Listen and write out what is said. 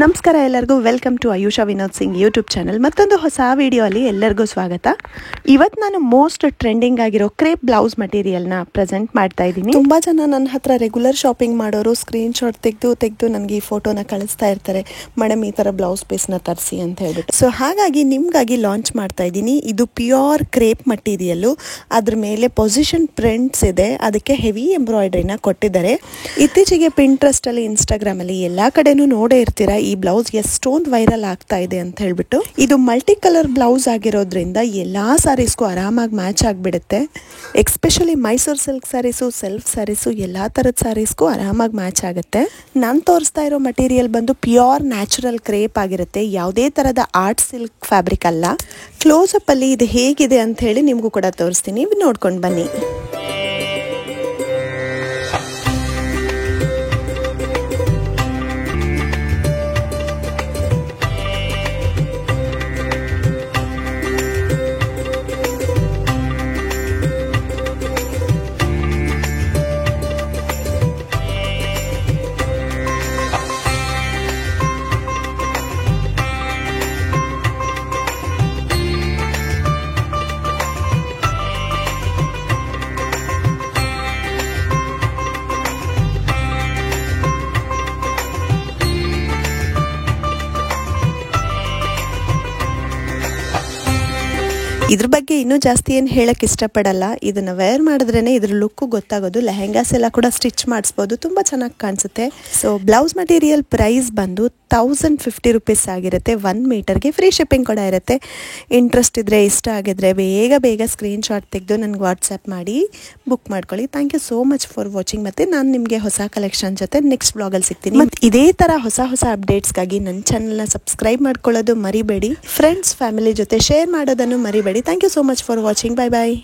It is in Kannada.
ನಮಸ್ಕಾರ ಎಲ್ಲರಿಗೂ welcome to Ayusha Vinod Singh YouTube channel. ಮತ್ತೊಂದು ಹೊಸ ವಿಡಿಯೋ ಅಲ್ಲಿ ಎಲ್ಲರಿಗೂ ಸ್ವಾಗತ. ಇವತ್ತು ನಾನು ಮೋಸ್ಟ್ ಟ್ರೆಂಡಿಂಗ್ ಆಗಿರೋ ಕ್ರೇಪ್ ಬ್ಲೌಸ್ ಮಟೀರಿಯಲ್ನ ಪ್ರೆಸೆಂಟ್ ಮಾಡ್ತಾ ಇದ್ದೀನಿ. ತುಂಬ ಜನ ನನ್ನ ಹತ್ರ ರೆಗ್ಯುಲರ್ ಶಾಪಿಂಗ್ ಮಾಡೋರು ಸ್ಕ್ರೀನ್ ಶಾಟ್ ತೆಗೆದು ನನಗೆ ಈ ಫೋಟೋನ ಕಳಿಸ್ತಾ ಇರ್ತಾರೆ, ಮೇಡಮ್ ಈ ಥರ ಬ್ಲೌಸ್ ಪೀಸ್ನ ತರಿಸಿ ಅಂತ ಹೇಳ್ಬಿಟ್ಟು. ಸೊ ಹಾಗಾಗಿ ನಿಮಗಾಗಿ ಲಾಂಚ್ ಮಾಡ್ತಾ ಇದ್ದೀನಿ. ಇದು ಪ್ಯೂರ್ ಕ್ರೇಪ್ ಮಟೀರಿಯಲ್ಲು, ಅದ್ರ ಮೇಲೆ ಪೊಸಿಷನ್ ಪ್ರಿಂಟ್ಸ್ ಇದೆ, ಅದಕ್ಕೆ ಹೆವಿ ಎಂಬ್ರಾಯ್ಡ್ರಿನ ಕೊಟ್ಟಿದ್ದಾರೆ. ಇತ್ತೀಚೆಗೆ ಪಿಂಟ್ರೆಸ್ಟಲ್ಲಿ, ಇನ್ಸ್ಟಾಗ್ರಾಮಲ್ಲಿ ಎಲ್ಲ ಕಡೆನೂ ನೋಡೇ ಇರ್ತೀರಾ ಈ ಬ್ಲೌಸ್ ಎಷ್ಟೊಂದು ವೈರಲ್ ಆಗ್ತಾ ಇದೆ ಅಂತ ಹೇಳ್ಬಿಟ್ಟು. ಇದು ಮಲ್ಟಿ ಕಲರ್ ಬ್ಲೌಸ್ ಆಗಿರೋದ್ರಿಂದ ಎಲ್ಲಾ ಸ್ಯಾರೀಸ್ಗೂ ಆರಾಮಾಗಿ ಮ್ಯಾಚ್ ಆಗಿಬಿಡುತ್ತೆ. Especially Mysuru silk sarees, self sarees, ಎಲ್ಲಾ ತರದ ಸ್ಯಾರೀಸ್ಗೂ ಆರಾಮಾಗಿ ಮ್ಯಾಚ್ ಆಗುತ್ತೆ. ನಾನು ತೋರಿಸ್ತಾ ಇರೋ ಮಟೀರಿಯಲ್ ಬಂದು ಪ್ಯೂರ್ ನ್ಯಾಚುರಲ್ ಕ್ರೇಪ್ ಆಗಿರುತ್ತೆ, ಯಾವುದೇ ತರದ ಆರ್ಟ್ ಸಿಲ್ಕ್ ಫ್ಯಾಬ್ರಿಕ್ ಅಲ್ಲ. ಕ್ಲೋಸ್ ಅಪ್ ಅಲ್ಲಿ ಇದು ಹೇಗಿದೆ ಅಂತ ಹೇಳಿ ನಿಮಗೂ ಕೂಡ ತೋರಿಸ್ತೀನಿ, ನೋಡ್ಕೊಂಡು ಬನ್ನಿ. ಇದ್ರ ಬಗ್ಗೆ ಇನ್ನೂ ಜಾಸ್ತಿ ಏನು ಹೇಳಕ್ಕೆ ಇಷ್ಟಪಡಲ್ಲ. ಇದನ್ನು ವೇರ್ ಮಾಡಿದ್ರೇ ಇದ್ರ ಲುಕ್ಕು ಗೊತ್ತಾಗೋದು. ಲೆಹೆಂಗಾಸ್ ಎಲ್ಲ ಕೂಡ ಸ್ಟಿಚ್ ಮಾಡಿಸ್ಬೋದು, ತುಂಬ ಚೆನ್ನಾಗಿ ಕಾಣಿಸುತ್ತೆ. ಸೊ ಬ್ಲೌಸ್ ಮಟೀರಿಯಲ್ ಪ್ರೈಸ್ ಬಂದು 1050 ರುಪೀಸ್ ಆಗಿರುತ್ತೆ. 1 ಮೀಟರ್ಗೆ ಫ್ರೀ ಶಿಪ್ಪಿಂಗ್ ಕೂಡ ಇರುತ್ತೆ. ಇಂಟ್ರೆಸ್ಟ್ ಇದ್ದರೆ, ಇಷ್ಟ ಆಗಿದ್ರೆ ಬೇಗ ಸ್ಕ್ರೀನ್ ಶಾಟ್ ತೆಗೆದು ನನಗೆ ವಾಟ್ಸಪ್ ಮಾಡಿ ಬುಕ್ ಮಾಡ್ಕೊಳ್ಳಿ. Thank you so much for watching. ಮತ್ತು ನಾನು ನಿಮಗೆ ಹೊಸ ಕಲೆಕ್ಷನ್ ಜೊತೆ ನೆಕ್ಸ್ಟ್ ಬ್ಲಾಗಲ್ಲಿ ಸಿಗ್ತೀನಿ. ಮತ್ತು ಇದೇ ಥರ ಹೊಸ ಅಪ್ಡೇಟ್ಸ್ಗಾಗಿ ನನ್ನ ಚಾನಲ್ನ ಸಬ್ಸ್ಕ್ರೈಬ್ ಮಾಡ್ಕೊಳ್ಳೋದು ಮರಿಬೇಡಿ. ಫ್ರೆಂಡ್ಸ್ ಫ್ಯಾಮಿಲಿ ಜೊತೆ ಶೇರ್ ಮಾಡೋದನ್ನು ಮರಿಬೇಡಿ. Thank you so much for watching. Bye bye.